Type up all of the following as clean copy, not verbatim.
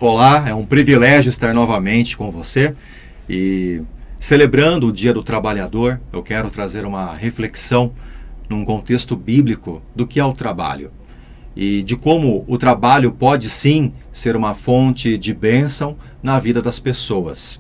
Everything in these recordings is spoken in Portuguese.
Olá, é um privilégio estar novamente com você e celebrando o Dia do Trabalhador, eu quero trazer uma reflexão num contexto bíblico do que é o trabalho e de como o trabalho pode sim ser uma fonte de bênção na vida das pessoas.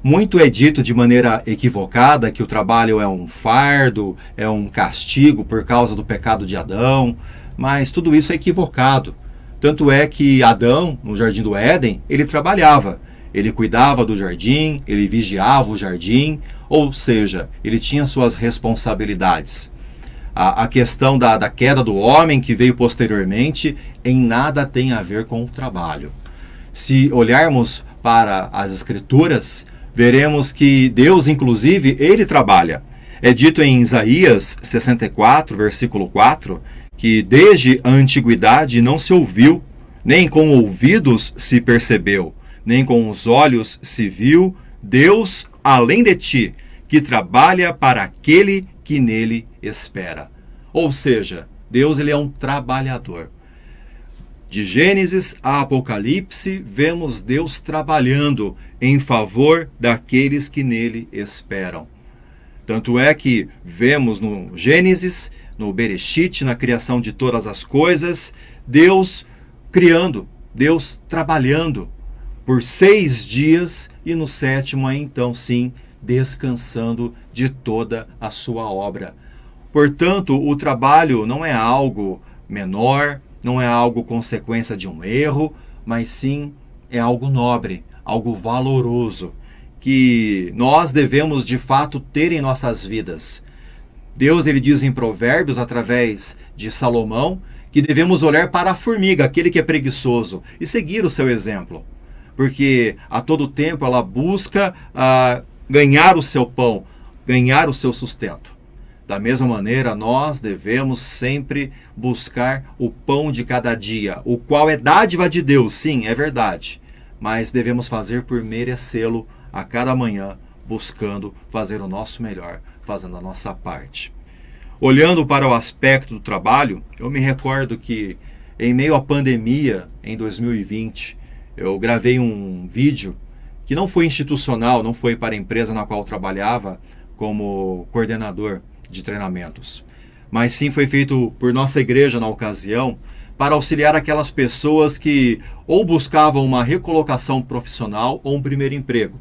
Muito é dito de maneira equivocada que o trabalho é um fardo, é um castigo por causa do pecado de Adão, mas tudo isso é equivocado. Tanto é que Adão, no Jardim do Éden, ele trabalhava. Ele cuidava do jardim, ele vigiava o jardim, ou seja, ele tinha suas responsabilidades. A questão da queda do homem que veio posteriormente em nada tem a ver com o trabalho. Se olharmos para as Escrituras, veremos que Deus, inclusive, ele trabalha. É dito em Isaías 64, versículo 4, que desde a antiguidade não se ouviu, nem com ouvidos se percebeu, nem com os olhos se viu, Deus além de ti, que trabalha para aquele que nele espera. Ou seja, Deus ele é um trabalhador. De Gênesis a Apocalipse, vemos Deus trabalhando em favor daqueles que nele esperam. Tanto é que vemos no Gênesis, no Bereshit, na criação de todas as coisas, Deus criando, Deus trabalhando por 6 dias e no 7º, então sim, descansando de toda a sua obra. Portanto, o trabalho não é algo menor, não é algo consequência de um erro, mas sim é algo nobre, algo valoroso, que nós devemos de fato ter em nossas vidas. Deus ele diz em Provérbios, através de Salomão, que devemos olhar para a formiga, aquele que é preguiçoso, e seguir o seu exemplo. Porque a todo tempo ela busca ganhar o seu pão, ganhar o seu sustento. Da mesma maneira, nós devemos sempre buscar o pão de cada dia, o qual é dádiva de Deus, sim, é verdade. Mas devemos fazer por merecê-lo a cada manhã, buscando fazer o nosso melhor, fazendo a nossa parte. Olhando para o aspecto do trabalho, eu me recordo que em meio à pandemia, em 2020, eu gravei um vídeo que não foi institucional, não foi para a empresa na qual eu trabalhava como coordenador de treinamentos, mas sim foi feito por nossa igreja na ocasião para auxiliar aquelas pessoas que ou buscavam uma recolocação profissional ou um primeiro emprego.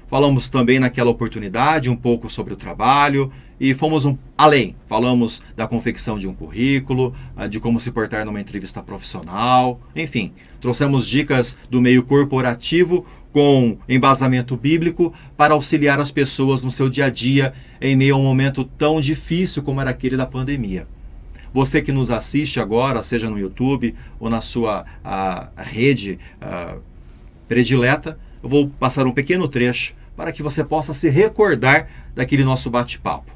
Falamos também naquela oportunidade um pouco sobre o trabalho e fomos além. Falamos da confecção de um currículo, de como se portar numa entrevista profissional, enfim, trouxemos dicas do meio corporativo com embasamento bíblico para auxiliar as pessoas no seu dia a dia em meio a um momento tão difícil como era aquele da pandemia. Você que nos assiste agora, seja no YouTube ou na sua rede predileta, eu vou passar um pequeno trecho para que você possa se recordar daquele nosso bate-papo.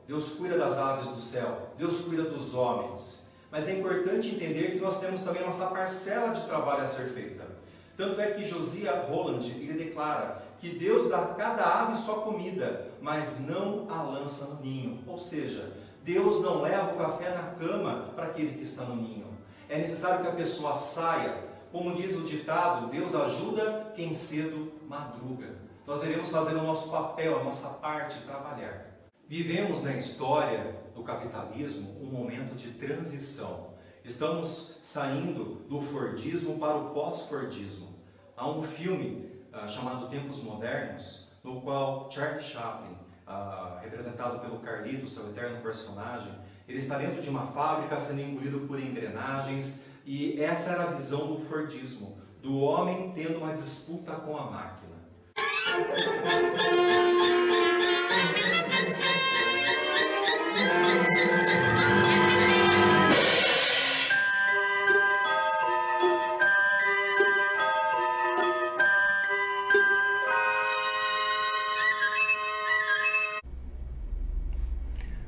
Deus cuida das aves do céu, Deus cuida dos homens, mas é importante entender que nós temos também nossa parcela de trabalho a ser feita. Tanto é que Josiah Holland ele declara que Deus dá a cada ave sua comida, mas não a lança no ninho. Ou seja, Deus não leva o café na cama para aquele que está no ninho. É necessário que a pessoa saia. Como diz o ditado, Deus ajuda quem cedo madruga. Nós devemos fazer o nosso papel, a nossa parte, trabalhar. Vivemos na história do capitalismo um momento de transição. Estamos saindo do Fordismo para o pós-Fordismo. Há um filme chamado Tempos Modernos, no qual Charlie Chaplin, representado pelo Carlito, seu eterno personagem, ele está dentro de uma fábrica sendo engolido por engrenagens, e essa era a visão do Fordismo, do homem tendo uma disputa com a máquina.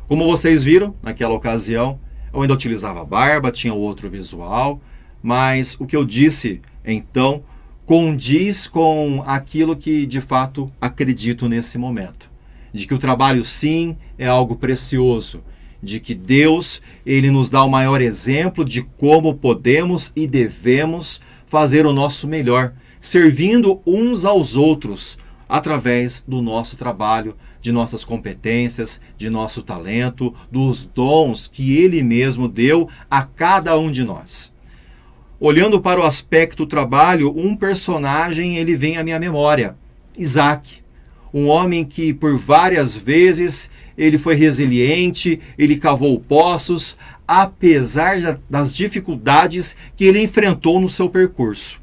Como vocês viram, naquela ocasião, eu ainda utilizava barba, tinha outro visual, mas o que eu disse, então, condiz com aquilo que de fato acredito nesse momento. De que o trabalho, sim, é algo precioso. De que Deus, ele nos dá o maior exemplo de como podemos e devemos fazer o nosso melhor, servindo uns aos outros, através do nosso trabalho, de nossas competências, de nosso talento, dos dons que Ele mesmo deu a cada um de nós. Olhando para o aspecto trabalho, um personagem ele vem à minha memória, Isaac. Um homem que por várias vezes ele foi resiliente, ele cavou poços, apesar das dificuldades que ele enfrentou no seu percurso.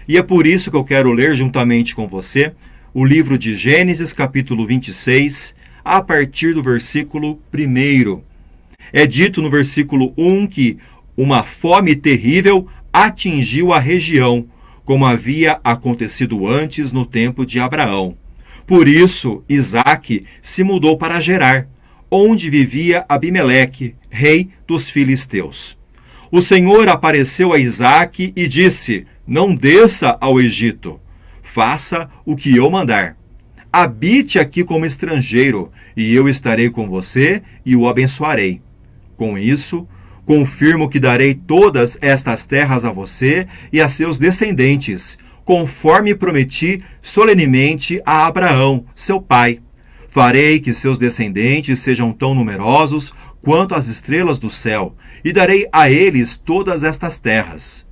E é por isso que eu quero ler juntamente com você o livro de Gênesis, capítulo 26, a partir do versículo 1. É dito no versículo 1 que uma fome terrível atingiu a região, como havia acontecido antes no tempo de Abraão. Por isso, Isaque se mudou para Gerar, onde vivia Abimeleque, rei dos filisteus. O Senhor apareceu a Isaque e disse: não desça ao Egito, faça o que eu mandar. Habite aqui como estrangeiro, e eu estarei com você e o abençoarei. Com isso, confirmo que darei todas estas terras a você e a seus descendentes, conforme prometi solenemente a Abraão, seu pai. Farei que seus descendentes sejam tão numerosos quanto as estrelas do céu, e darei a eles todas estas terras.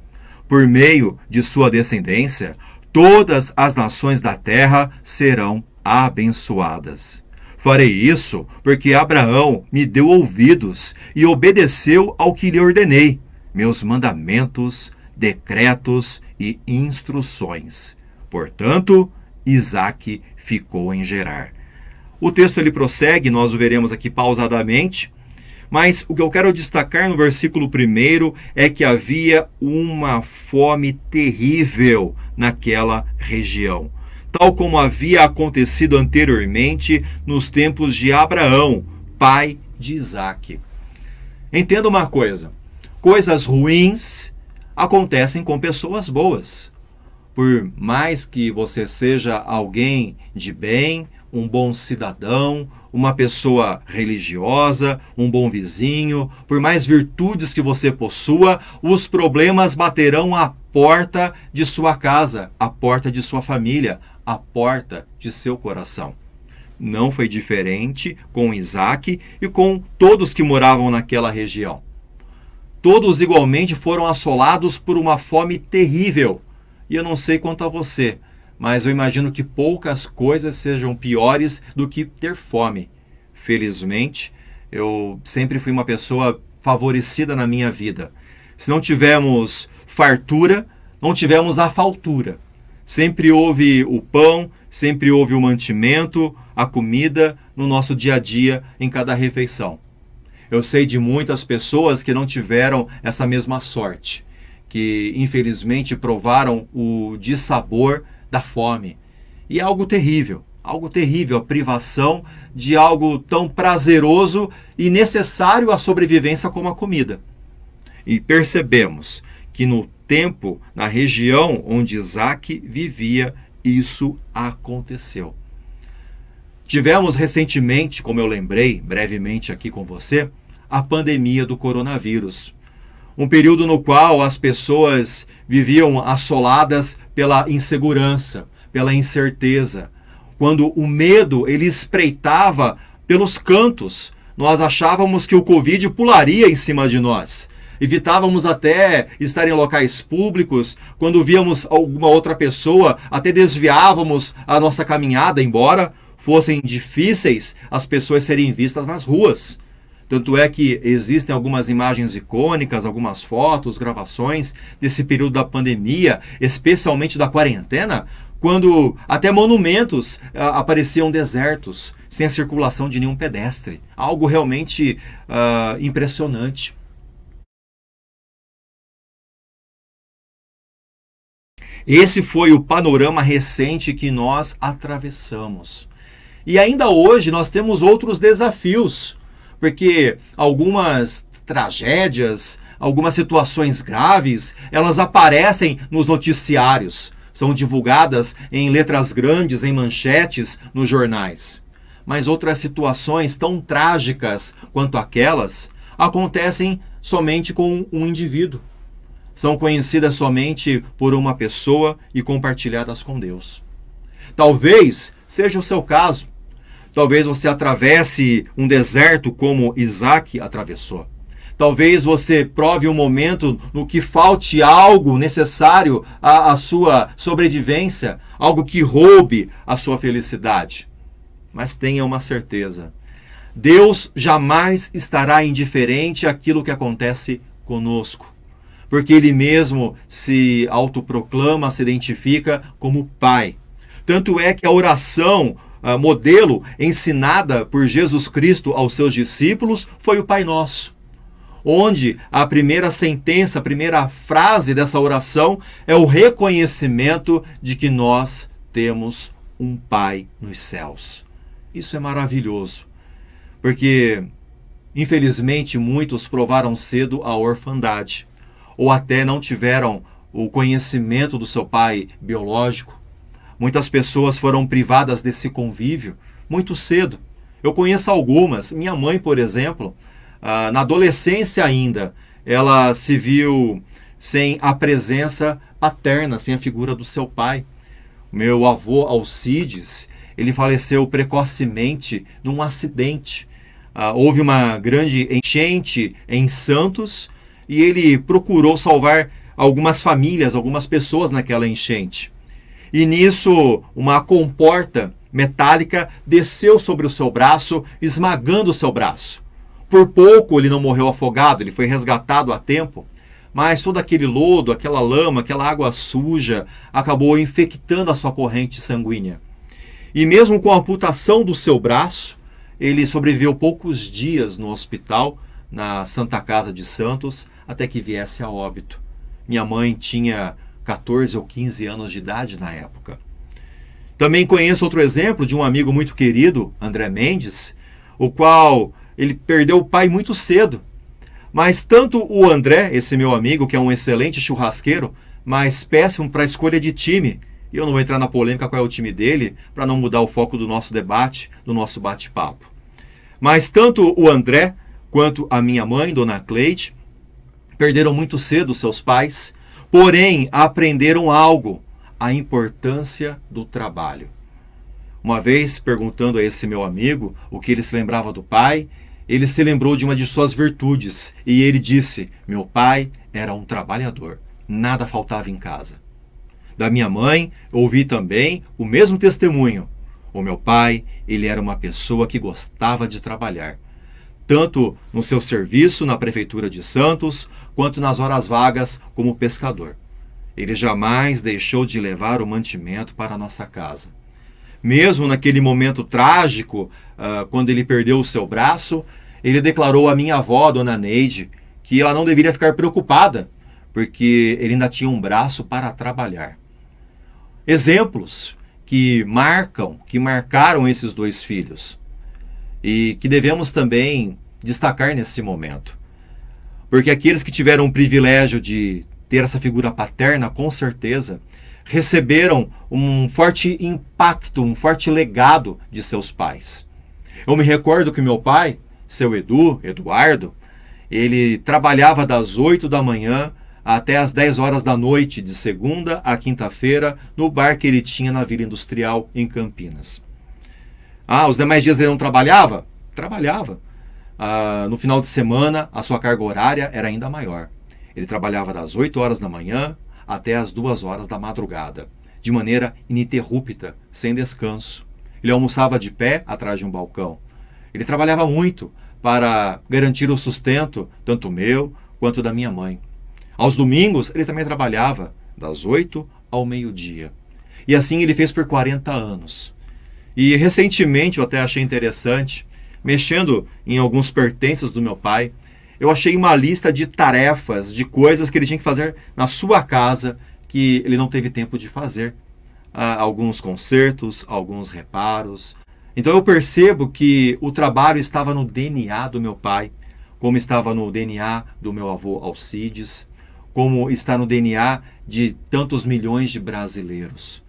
Por meio de sua descendência, todas as nações da terra serão abençoadas. Farei isso porque Abraão me deu ouvidos e obedeceu ao que lhe ordenei, meus mandamentos, decretos e instruções. Portanto, Isaque ficou em Gerar. O texto ele prossegue, nós o veremos aqui pausadamente, mas o que eu quero destacar no versículo 1 é que havia uma fome terrível naquela região, tal como havia acontecido anteriormente nos tempos de Abraão, pai de Isaque. Entenda uma coisa: coisas ruins acontecem com pessoas boas. Por mais que você seja alguém de bem, um bom cidadão, uma pessoa religiosa, um bom vizinho, por mais virtudes que você possua, os problemas baterão à porta de sua casa, à porta de sua família, à porta de seu coração. Não foi diferente com Isaque e com todos que moravam naquela região. Todos igualmente foram assolados por uma fome terrível. E eu não sei quanto a você, mas eu imagino que poucas coisas sejam piores do que ter fome. Felizmente, eu sempre fui uma pessoa favorecida na minha vida. Se não tivemos fartura, não tivemos a faltura. Sempre houve o pão, sempre houve o mantimento, a comida no nosso dia a dia, em cada refeição. Eu sei de muitas pessoas que não tiveram essa mesma sorte, que infelizmente provaram o dissabor da fome. E é algo terrível a privação de algo tão prazeroso e necessário à sobrevivência como a comida. E percebemos que no tempo, na região onde Isaque vivia, isso aconteceu. Tivemos recentemente, como eu lembrei brevemente aqui com você, a pandemia do coronavírus. Um período no qual as pessoas viviam assoladas pela insegurança, pela incerteza. Quando o medo ele espreitava pelos cantos, nós achávamos que o Covid pularia em cima de nós. Evitávamos até estar em locais públicos. Quando víamos alguma outra pessoa, até desviávamos a nossa caminhada, embora fossem difíceis as pessoas serem vistas nas ruas. Tanto é que existem algumas imagens icônicas, algumas fotos, gravações desse período da pandemia, especialmente da quarentena, quando até monumentos apareciam desertos, sem a circulação de nenhum pedestre. Algo realmente impressionante. Esse foi o panorama recente que nós atravessamos. E ainda hoje nós temos outros desafios, porque algumas tragédias, algumas situações graves, elas aparecem nos noticiários, são divulgadas em letras grandes, em manchetes, nos jornais. Mas outras situações tão trágicas quanto aquelas acontecem somente com um indivíduo. são conhecidas somente por uma pessoa e compartilhadas com Deus. Talvez seja o seu caso. Talvez você atravesse um deserto como Isaac atravessou. Talvez você prove um momento no que falte algo necessário à sua sobrevivência, algo que roube a sua felicidade. Mas tenha uma certeza: Deus jamais estará indiferente àquilo que acontece conosco, porque Ele mesmo se autoproclama, se identifica como Pai. Tanto é que a oração modelo ensinada por Jesus Cristo aos seus discípulos foi o Pai Nosso, onde a primeira sentença, a primeira frase dessa oração é o reconhecimento de que nós temos um Pai nos céus. Isso é maravilhoso, porque infelizmente muitos provaram cedo a orfandade, ou até não tiveram o conhecimento do seu pai biológico. Muitas pessoas foram privadas desse convívio muito cedo. Eu conheço algumas. Minha mãe, por exemplo, na adolescência ainda, ela se viu sem a presença paterna, sem a figura do seu pai. Meu avô Alcides, ele faleceu precocemente num acidente. Houve uma grande enchente em Santos e ele procurou salvar algumas famílias, algumas pessoas naquela enchente. E nisso, uma comporta metálica desceu sobre o seu braço, esmagando o seu braço. Por pouco ele não morreu afogado, ele foi resgatado a tempo, mas todo aquele lodo, aquela lama, aquela água suja acabou infectando a sua corrente sanguínea. E mesmo com a amputação do seu braço, ele sobreviveu poucos dias no hospital, na Santa Casa de Santos, até que viesse a óbito. Minha mãe tinha 14 ou 15 anos de idade na época. Também conheço outro exemplo de um amigo muito querido, André Mendes, o qual ele perdeu o pai muito cedo. Mas tanto o André, esse meu amigo, que é um excelente churrasqueiro, mas péssimo para a escolha de time, e eu não vou entrar na polêmica qual é o time dele, para não mudar o foco do nosso debate, do nosso bate-papo. Mas tanto o André quanto a minha mãe, Dona Cleide, perderam muito cedo seus pais, porém aprenderam algo: a importância do trabalho. Uma vez, perguntando a esse meu amigo o que ele se lembrava do pai, ele se lembrou de uma de suas virtudes e ele disse: meu pai era um trabalhador, nada faltava em casa. Da minha mãe, ouvi também o mesmo testemunho. O meu pai, ele era uma pessoa que gostava de trabalhar, tanto no seu serviço na Prefeitura de Santos, quanto nas horas vagas como pescador. Ele jamais deixou de levar o mantimento para a nossa casa. Mesmo naquele momento trágico, quando ele perdeu o seu braço, ele declarou à minha avó, Dona Neide, que ela não deveria ficar preocupada, porque ele ainda tinha um braço para trabalhar. Exemplos que marcaram esses dois filhos e que devemos também destacar nesse momento. Porque aqueles que tiveram o privilégio de ter essa figura paterna, com certeza, receberam um forte impacto, um forte legado de seus pais. Eu me recordo que meu pai, seu Eduardo, ele trabalhava das 8 da manhã até as 10 horas da noite, de segunda a quinta-feira, no bar que ele tinha na Vila Industrial, em Campinas. Os demais dias ele não trabalhava? Trabalhava. No final de semana, a sua carga horária era ainda maior. Ele trabalhava das 8 horas da manhã até as 2 horas da madrugada, de maneira ininterrupta, sem descanso. Ele almoçava de pé atrás de um balcão. Ele trabalhava muito para garantir o sustento, tanto meu quanto da minha mãe. Aos domingos, ele também trabalhava, das 8 ao meio-dia. E assim ele fez por 40 anos. E recentemente, eu até achei interessante, mexendo em alguns pertences do meu pai, eu achei uma lista de tarefas, de coisas que ele tinha que fazer na sua casa, que ele não teve tempo de fazer. Alguns consertos, alguns reparos. Então eu percebo que o trabalho estava no DNA do meu pai, como estava no DNA do meu avô Alcides, como está no DNA de tantos milhões de brasileiros.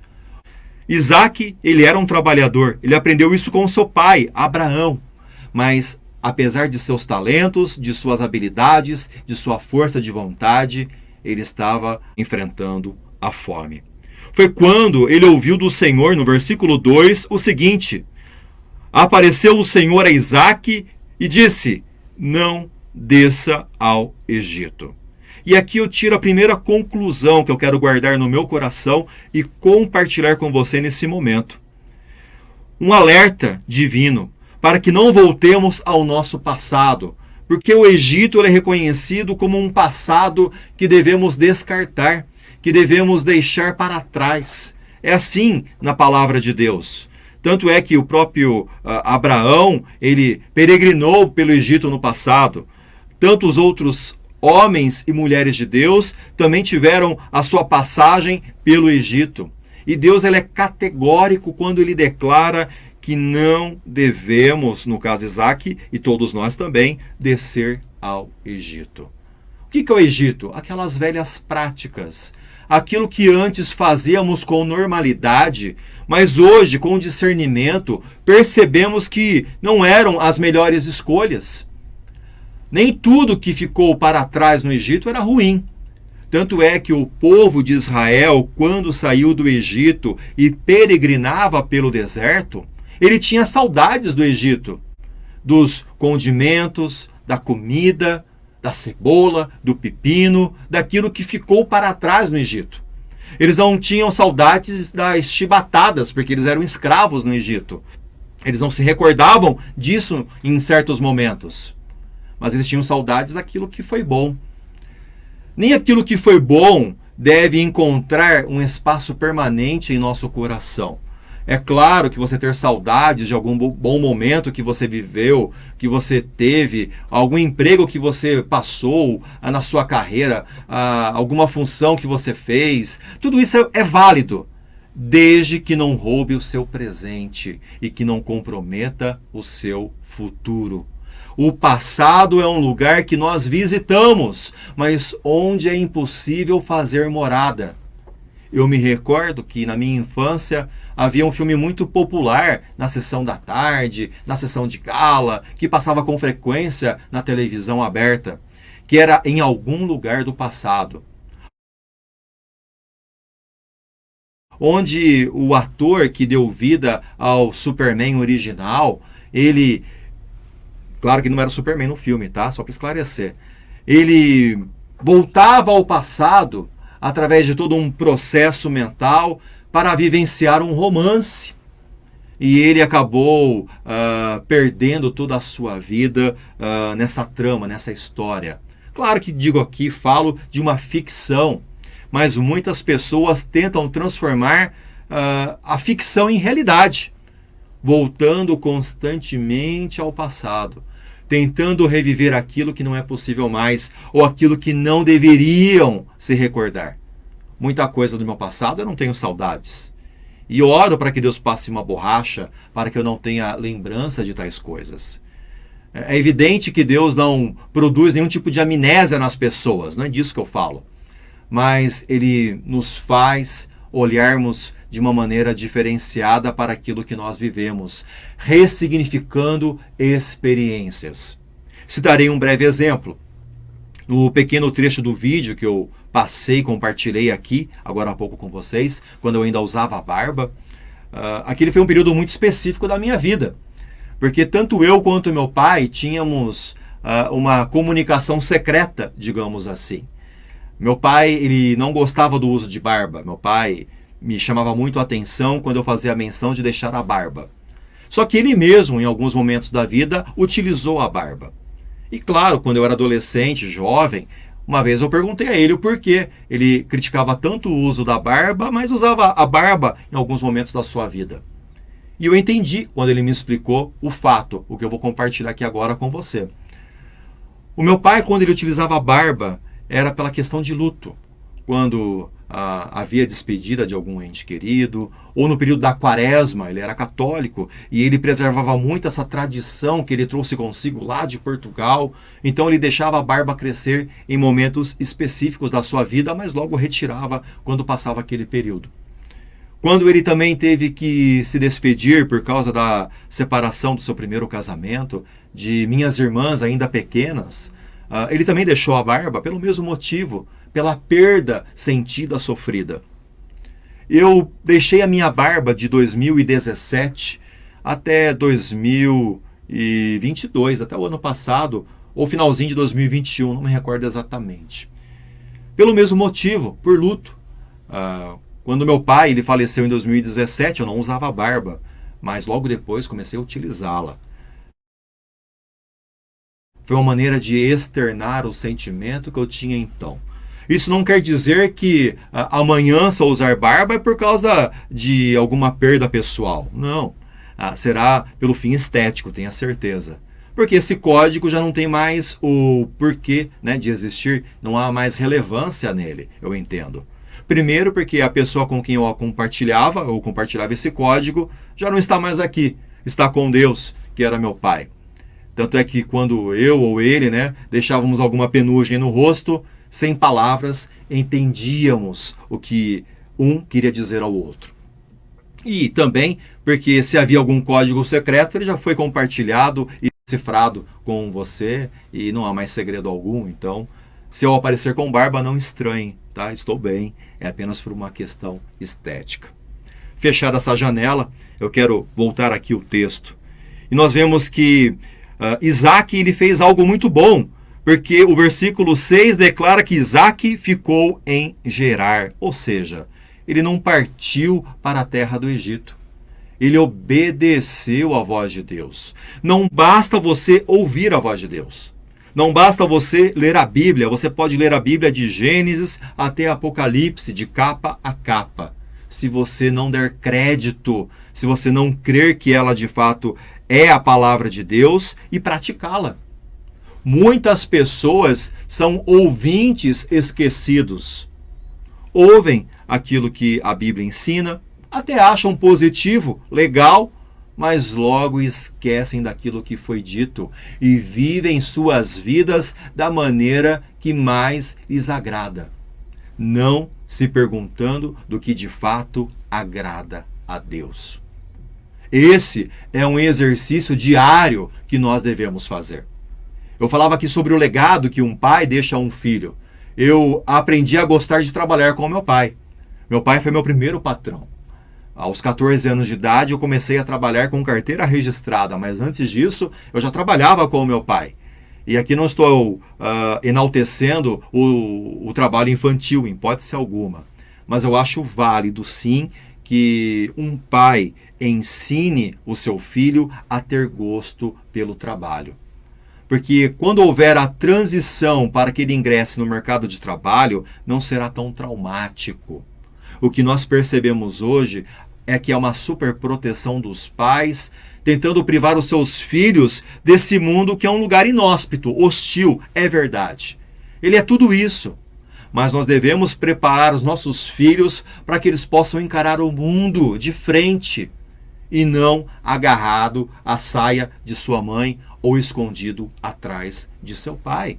Isaac, ele era um trabalhador, ele aprendeu isso com seu pai, Abraão, mas apesar de seus talentos, de suas habilidades, de sua força de vontade, ele estava enfrentando a fome. Foi quando ele ouviu do Senhor, no versículo 2, o seguinte: apareceu o Senhor a Isaque e disse: não desça ao Egito. E aqui eu tiro a primeira conclusão que eu quero guardar no meu coração e compartilhar com você nesse momento. Um alerta divino para que não voltemos ao nosso passado, porque o Egito ele é reconhecido como um passado que devemos descartar, que devemos deixar para trás. É assim na palavra de Deus. Tanto é que o próprio Abraão, ele peregrinou pelo Egito no passado. Tantos outros homens e mulheres de Deus também tiveram a sua passagem pelo Egito. E Deus ele é categórico quando ele declara que não devemos, no caso Isaque e todos nós também, descer ao Egito. O que é o Egito? Aquelas velhas práticas. Aquilo que antes fazíamos com normalidade, mas hoje, com discernimento, percebemos que não eram as melhores escolhas. Nem tudo que ficou para trás no Egito era ruim. Tanto é que o povo de Israel, quando saiu do Egito e peregrinava pelo deserto, ele tinha saudades do Egito, dos condimentos, da comida, da cebola, do pepino, daquilo que ficou para trás no Egito. Eles não tinham saudades das chibatadas, porque eles eram escravos no Egito. Eles não se recordavam disso em certos momentos. Mas eles tinham saudades daquilo que foi bom. Nem aquilo que foi bom deve encontrar um espaço permanente em nosso coração. É claro que você ter saudades de algum bom momento que você viveu, que você teve, algum emprego que você passou na sua carreira, alguma função que você fez, tudo isso é válido, desde que não roube o seu presente e que não comprometa o seu futuro. O passado é um lugar que nós visitamos, mas onde é impossível fazer morada. Eu me recordo que na minha infância havia um filme muito popular na sessão da tarde, na sessão de gala, que passava com frequência na televisão aberta, que era Em Algum Lugar do Passado. Onde o ator que deu vida ao Superman original, ele... Claro que não era o Superman no filme, tá? Só para esclarecer. Ele voltava ao passado através de todo um processo mental para vivenciar um romance. E ele acabou perdendo toda a sua vida nessa trama, nessa história. Claro que falo de uma ficção, mas muitas pessoas tentam transformar a ficção em realidade, voltando constantemente ao passado, tentando reviver aquilo que não é possível mais, ou aquilo que não deveriam se recordar. Muita coisa do meu passado eu não tenho saudades. E eu oro para que Deus passe uma borracha, para que eu não tenha lembrança de tais coisas. É evidente que Deus não produz nenhum tipo de amnésia nas pessoas, não é disso que eu falo. Mas Ele nos faz olharmos de uma maneira diferenciada para aquilo que nós vivemos, ressignificando experiências. Citarei um breve exemplo. No pequeno trecho do vídeo que eu passei e compartilhei aqui, agora há pouco com vocês, quando eu ainda usava a barba, aquele foi um período muito específico da minha vida, porque tanto eu quanto meu pai tínhamos uma comunicação secreta, digamos assim. Meu pai, ele não gostava do uso de barba. Meu pai me chamava muito a atenção quando eu fazia a menção de deixar a barba. Só que ele mesmo, em alguns momentos da vida, utilizou a barba. E claro, quando eu era adolescente, jovem, uma vez eu perguntei a ele o porquê. Ele criticava tanto o uso da barba, mas usava a barba em alguns momentos da sua vida. E eu entendi quando ele me explicou o fato, o que eu vou compartilhar aqui agora com você. O meu pai, quando ele utilizava a barba, era pela questão de luto. Quando havia despedida de algum ente querido, ou no período da quaresma, ele era católico, e ele preservava muito essa tradição que ele trouxe consigo lá de Portugal. Então ele deixava a barba crescer em momentos específicos da sua vida, mas logo retirava quando passava aquele período. Quando ele também teve que se despedir por causa da separação do seu primeiro casamento, de minhas irmãs ainda pequenas, ele também deixou a barba pelo mesmo motivo, pela perda sentida, sofrida. Eu deixei a minha barba de 2017 até 2022, até o ano passado, ou finalzinho de 2021, não me recordo exatamente. Pelo mesmo motivo, por luto. Quando meu pai ele faleceu em 2017, eu não usava barba, mas logo depois comecei a utilizá-la. Foi uma maneira de externar o sentimento que eu tinha então. Isso não quer dizer que amanhã só usar barba é por causa de alguma perda pessoal. Não. Será pelo fim estético, tenha certeza. Porque esse código já não tem mais o porquê, né, de existir, não há mais relevância nele, eu entendo. Primeiro porque a pessoa com quem eu compartilhava esse código já não está mais aqui, está com Deus, que era meu pai. Tanto é que quando eu ou ele, né, deixávamos alguma penugem no rosto, sem palavras, entendíamos o que um queria dizer ao outro. E também porque se havia algum código secreto, ele já foi compartilhado e cifrado com você e não há mais segredo algum. Então, se eu aparecer com barba, não estranhe, tá? Estou bem, é apenas por uma questão estética. Fechada essa janela, eu quero voltar aqui o texto. E nós vemos que Isaac ele fez algo muito bom, porque o versículo 6 declara que Isaac ficou em Gerar, ou seja, ele não partiu para a terra do Egito. Ele obedeceu à voz de Deus. Não basta você ouvir a voz de Deus. Não basta você ler a Bíblia. Você pode ler a Bíblia de Gênesis até Apocalipse, de capa a capa. Se você não der crédito, se você não crer que ela de fato é a palavra de Deus e praticá-la. Muitas pessoas são ouvintes esquecidos. Ouvem aquilo que a Bíblia ensina, até acham positivo, legal, mas logo esquecem daquilo que foi dito e vivem suas vidas da maneira que mais lhes agrada, não se perguntando do que de fato agrada a Deus. Esse é um exercício diário que nós devemos fazer. Eu falava aqui sobre o legado que um pai deixa a um filho. Eu aprendi a gostar de trabalhar com o meu pai. Meu pai foi meu primeiro patrão. Aos 14 anos de idade eu comecei a trabalhar com carteira registrada, mas antes disso eu já trabalhava com o meu pai. E aqui não estou enaltecendo o trabalho infantil, em hipótese alguma. Mas eu acho válido sim que um pai ensine o seu filho a ter gosto pelo trabalho. Porque quando houver a transição para que ele ingresse no mercado de trabalho, não será tão traumático. O que nós percebemos hoje é que há uma superproteção dos pais, tentando privar os seus filhos desse mundo que é um lugar inóspito, hostil, é verdade. Ele é tudo isso. Mas nós devemos preparar os nossos filhos para que eles possam encarar o mundo de frente e não agarrado à saia de sua mãe ou escondido atrás de seu pai.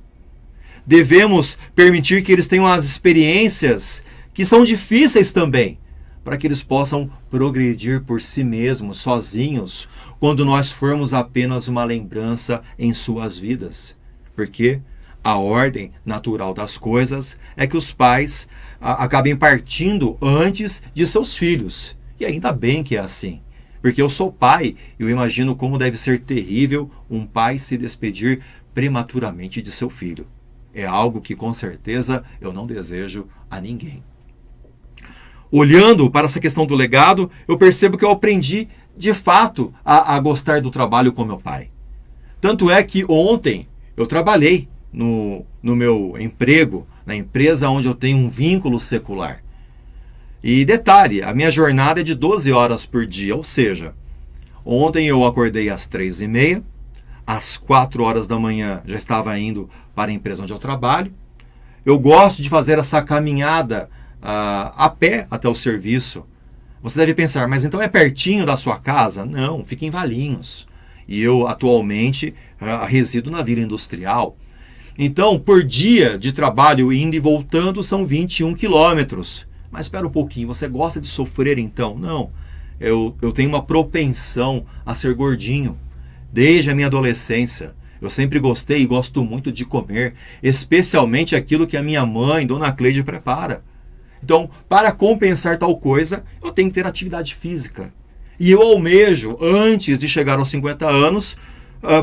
Devemos permitir que eles tenham as experiências que são difíceis também, para que eles possam progredir por si mesmos, sozinhos, quando nós formos apenas uma lembrança em suas vidas. Porque a ordem natural das coisas é que os pais acabem partindo antes de seus filhos. E ainda bem que é assim. Porque eu sou pai e eu imagino como deve ser terrível um pai se despedir prematuramente de seu filho. É algo que com certeza eu não desejo a ninguém. Olhando para essa questão do legado, eu percebo que eu aprendi de fato a gostar do trabalho com meu pai. Tanto é que ontem eu trabalhei no meu emprego, na empresa onde eu tenho um vínculo secular. E detalhe, a minha jornada é de 12 horas por dia, ou seja, ontem eu acordei às 3h30, às 4 horas da manhã já estava indo para a empresa onde eu trabalho. Eu gosto de fazer essa caminhada a pé até o serviço. Você deve pensar, mas então é pertinho da sua casa? Não, fica em Valinhos. E eu atualmente resido na Vila Industrial. Então, por dia de trabalho indo e voltando são 21 quilômetros. Mas espera um pouquinho, você gosta de sofrer então? Não, eu tenho uma propensão a ser gordinho. Desde a minha adolescência, Eu sempre gostei e gosto muito de comer, especialmente aquilo que a minha mãe, Dona Cleide, prepara. Então, para compensar tal coisa, eu tenho que ter atividade física. E eu almejo, antes de chegar aos 50 anos,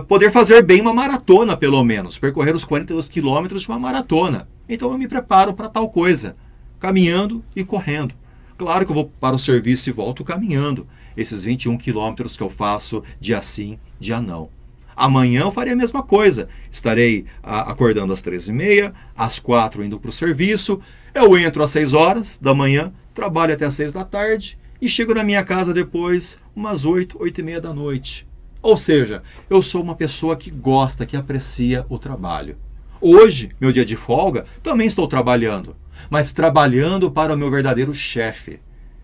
poder fazer bem uma maratona, pelo menos, percorrer os 42 quilômetros de uma maratona. Então eu me preparo para tal coisa, caminhando e correndo. Claro que eu vou para o serviço e volto caminhando, esses 21 quilômetros que eu faço dia sim, dia não. Amanhã eu farei a mesma coisa. Estarei acordando às 3h30, às 4h indo para o serviço. Eu entro às 6 horas da manhã, trabalho até às 6 da tarde e chego na minha casa depois umas 8, 8h30 da noite. Ou seja, eu sou uma pessoa que gosta, que aprecia o trabalho. Hoje, meu dia de folga, também estou trabalhando, mas trabalhando para o meu verdadeiro chefe.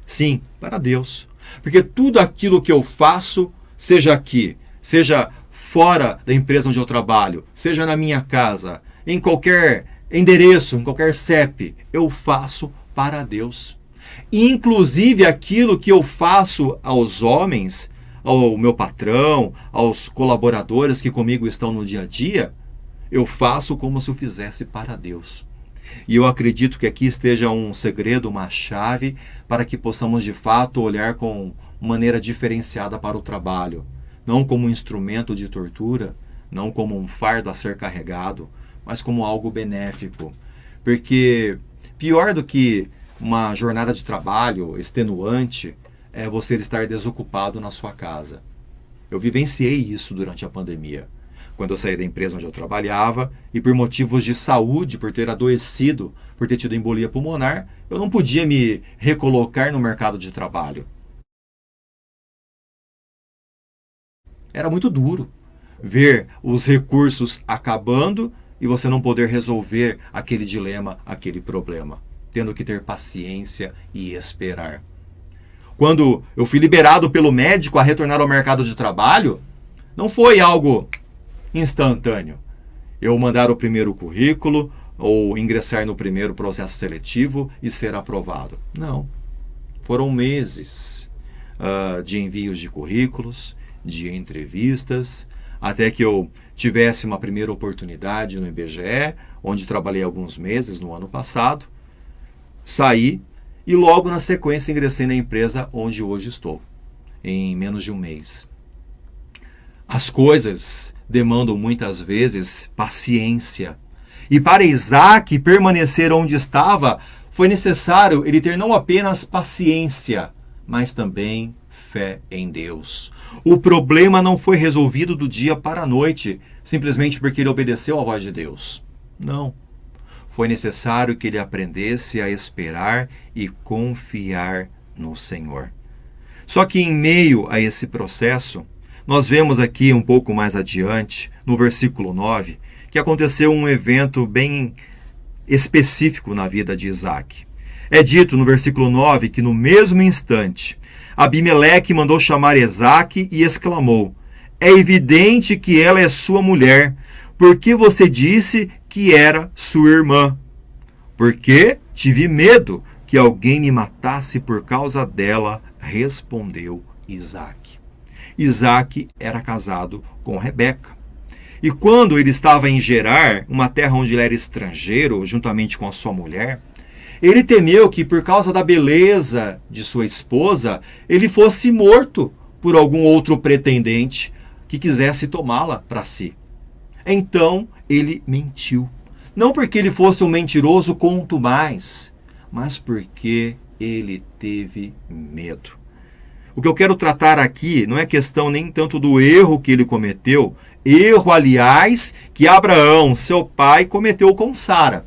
Sim, para Deus. Porque tudo aquilo que eu faço, seja aqui, seja fora da empresa onde eu trabalho, seja na minha casa, em qualquer endereço, em qualquer CEP, eu faço para Deus. Inclusive aquilo que eu faço aos homens, ao meu patrão, aos colaboradores que comigo estão no dia a dia, eu faço como se eu fizesse para Deus. E eu acredito que aqui esteja um segredo, uma chave, para que possamos de fato olhar com maneira diferenciada para o trabalho. Não como um instrumento de tortura, não como um fardo a ser carregado, mas como algo benéfico. Porque pior do que uma jornada de trabalho extenuante é você estar desocupado na sua casa. Eu vivenciei isso durante a pandemia. Quando eu saí da empresa onde eu trabalhava e por motivos de saúde, por ter adoecido, por ter tido embolia pulmonar, eu não podia me recolocar no mercado de trabalho. Era muito duro ver os recursos acabando e você não poder resolver aquele dilema, aquele problema, tendo que ter paciência e esperar. Quando eu fui liberado pelo médico a retornar ao mercado de trabalho, não foi algo instantâneo. Eu mandar o primeiro currículo ou ingressar no primeiro processo seletivo e ser aprovado. Não. Foram meses de envios de currículos, de entrevistas, até que eu tivesse uma primeira oportunidade no IBGE, onde trabalhei alguns meses no ano passado, saí e logo na sequência ingressei na empresa onde hoje estou, em menos de um mês. As coisas demandam muitas vezes paciência. E para Isaac permanecer onde estava, foi necessário ele ter não apenas paciência, mas também fé em Deus. O problema não foi resolvido do dia para a noite, simplesmente porque ele obedeceu à voz de Deus. Não. Foi necessário que ele aprendesse a esperar e confiar no Senhor. Só que em meio a esse processo, nós vemos aqui um pouco mais adiante, no versículo 9, que aconteceu um evento bem específico na vida de Isaac. É dito no versículo 9 que no mesmo instante, Abimeleque mandou chamar Isaac e exclamou: "É evidente que ela é sua mulher, porque você disse que era sua irmã. Porque tive medo que alguém me matasse por causa dela", respondeu Isaac. Isaac era casado com Rebeca. E quando ele estava em Gerar, uma terra onde ele era estrangeiro, juntamente com a sua mulher, ele temeu que por causa da beleza de sua esposa, ele fosse morto por algum outro pretendente que quisesse tomá-la para si. Então ele mentiu. Não porque ele fosse um mentiroso contumaz, mas porque ele teve medo. O que eu quero tratar aqui não é questão nem tanto do erro que ele cometeu, erro, aliás, que Abraão, seu pai, cometeu com Sara.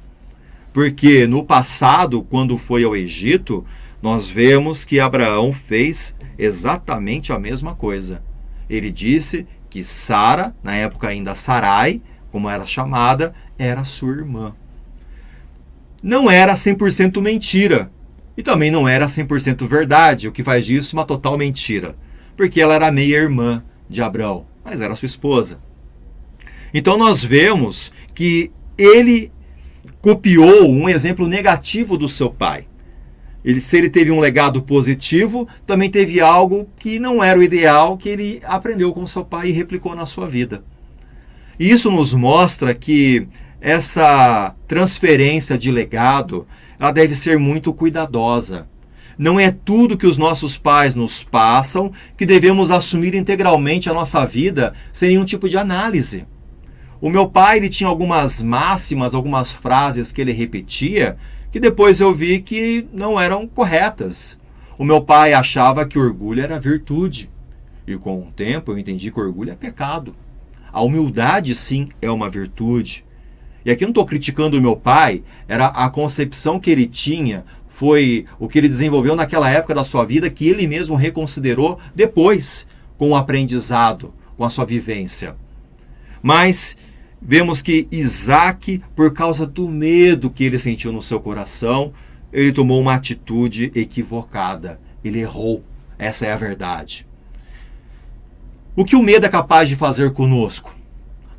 Porque no passado, quando foi ao Egito, nós vemos que Abraão fez exatamente a mesma coisa. Ele disse que Sara, na época ainda Sarai, como era chamada, era sua irmã. Não era 100% mentira. E também não era 100% verdade, o que faz disso uma total mentira. Porque ela era meia-irmã de Abraão, mas era sua esposa. Então nós vemos que ele copiou um exemplo negativo do seu pai. Se ele teve um legado positivo, também teve algo que não era o ideal, que ele aprendeu com seu pai e replicou na sua vida. E isso nos mostra que essa transferência de legado, ela deve ser muito cuidadosa. Não é tudo que os nossos pais nos passam que devemos assumir integralmente a nossa vida sem nenhum tipo de análise. O meu pai, ele tinha algumas máximas, algumas frases que ele repetia, que depois eu vi que não eram corretas. O meu pai achava que orgulho era virtude. E com o tempo eu entendi que orgulho é pecado. A humildade, sim, é uma virtude. E aqui eu não estou criticando o meu pai, era a concepção que ele tinha, foi o que ele desenvolveu naquela época da sua vida, que ele mesmo reconsiderou depois, com o aprendizado, com a sua vivência. Mas vemos que Isaac, por causa do medo que ele sentiu no seu coração, ele tomou uma atitude equivocada. Ele errou. Essa é a verdade. O que o medo é capaz de fazer conosco?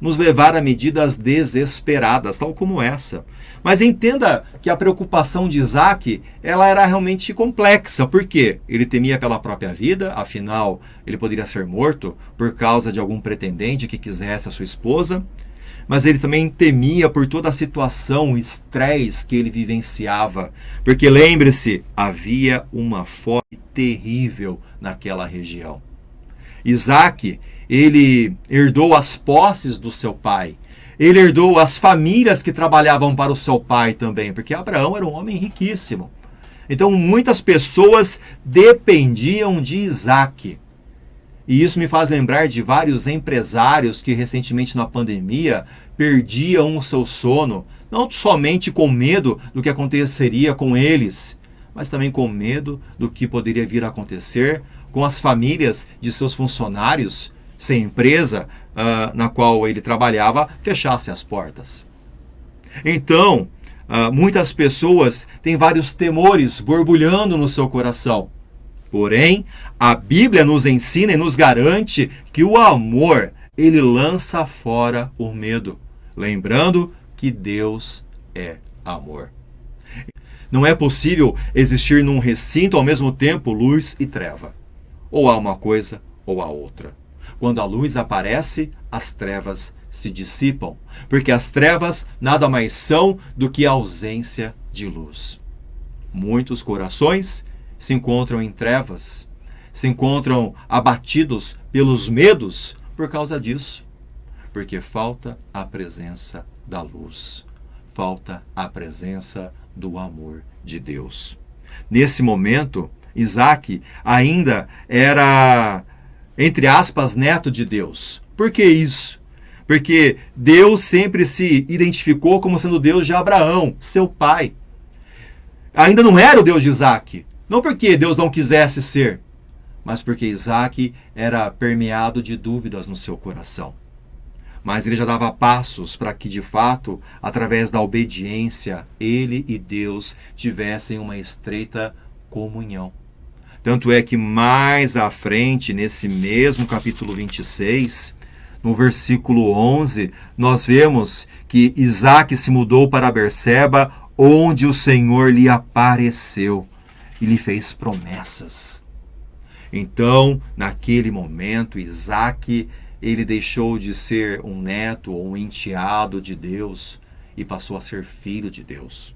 Nos levar a medidas desesperadas, tal como essa. Mas entenda que a preocupação de Isaac, ela era realmente complexa. Por quê? Ele temia pela própria vida, afinal, ele poderia ser morto por causa de algum pretendente que quisesse a sua esposa. Mas ele também temia por toda a situação, o estresse que ele vivenciava. Porque lembre-se, havia uma fome terrível naquela região. Isaac, ele herdou as posses do seu pai. Ele herdou as famílias que trabalhavam para o seu pai também, porque Abraão era um homem riquíssimo. Então muitas pessoas dependiam de Isaac. E isso me faz lembrar de vários empresários que recentemente na pandemia perdiam o seu sono, não somente com medo do que aconteceria com eles, mas também com medo do que poderia vir a acontecer com as famílias de seus funcionários, se a empresa na qual ele trabalhava fechasse as portas. Então, muitas pessoas têm vários temores borbulhando no seu coração. Porém, a Bíblia nos ensina e nos garante que o amor, ele lança fora o medo. Lembrando que Deus é amor. Não é possível existir num recinto ao mesmo tempo luz e treva. Ou há uma coisa ou há outra. Quando a luz aparece, as trevas se dissipam, porque as trevas nada mais são do que a ausência de luz. Muitos corações se encontram em trevas, se encontram abatidos pelos medos por causa disso, porque falta a presença da luz, falta a presença do amor de Deus. Nesse momento, Isaac ainda era, entre aspas, neto de Deus. Por que isso? Porque Deus sempre se identificou como sendo o Deus de Abraão, seu pai. Ainda não era o Deus de Isaac. Não porque Deus não quisesse ser, mas porque Isaac era permeado de dúvidas no seu coração. Mas ele já dava passos para que, de fato, através da obediência, ele e Deus tivessem uma estreita comunhão. Tanto é que mais à frente, nesse mesmo capítulo 26, no versículo 11, nós vemos que Isaac se mudou para Berseba, onde o Senhor lhe apareceu e lhe fez promessas. Então, naquele momento, Isaac, ele deixou de ser um neto ou um enteado de Deus e passou a ser filho de Deus.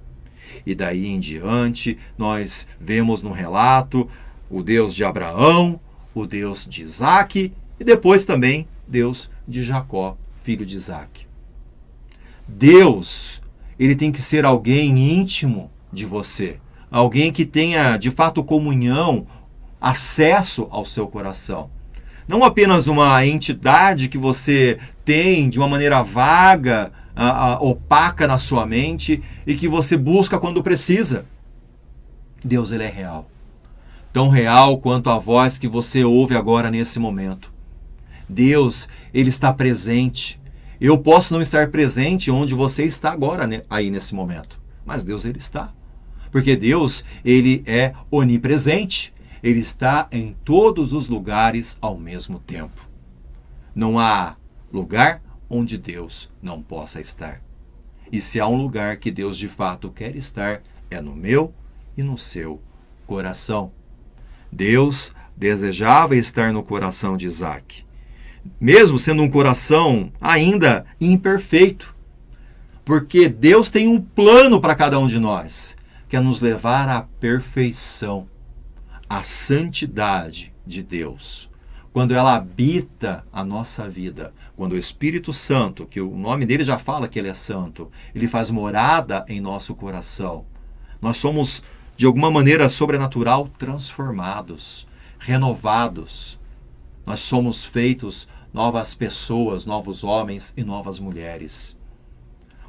E daí em diante, nós vemos no relato o Deus de Abraão, o Deus de Isaac e depois também Deus de Jacó, filho de Isaac. Deus, ele tem que ser alguém íntimo de você, alguém que tenha de fato comunhão, acesso ao seu coração. Não apenas uma entidade que você tem de uma maneira vaga, opaca na sua mente e que você busca quando precisa. Deus, ele é real. Tão real quanto a voz que você ouve agora nesse momento. Deus, ele está presente. Eu posso não estar presente onde você está agora, aí nesse momento. Mas Deus, ele está. Porque Deus, ele é onipresente. Ele está em todos os lugares ao mesmo tempo. Não há lugar onde Deus não possa estar. E se há um lugar que Deus de fato quer estar, é no meu e no seu coração. Deus desejava estar no coração de Isaac. mesmo sendo um coração ainda imperfeito. Porque Deus tem um plano para cada um de nós, que é nos levar à perfeição, à santidade de Deus. Quando ela habita a nossa vida, quando o Espírito Santo, que o nome dele já fala que ele é santo, ele faz morada em nosso coração, nós somos, de alguma maneira sobrenatural, transformados, renovados. Nós somos feitos novas pessoas, novos homens e novas mulheres.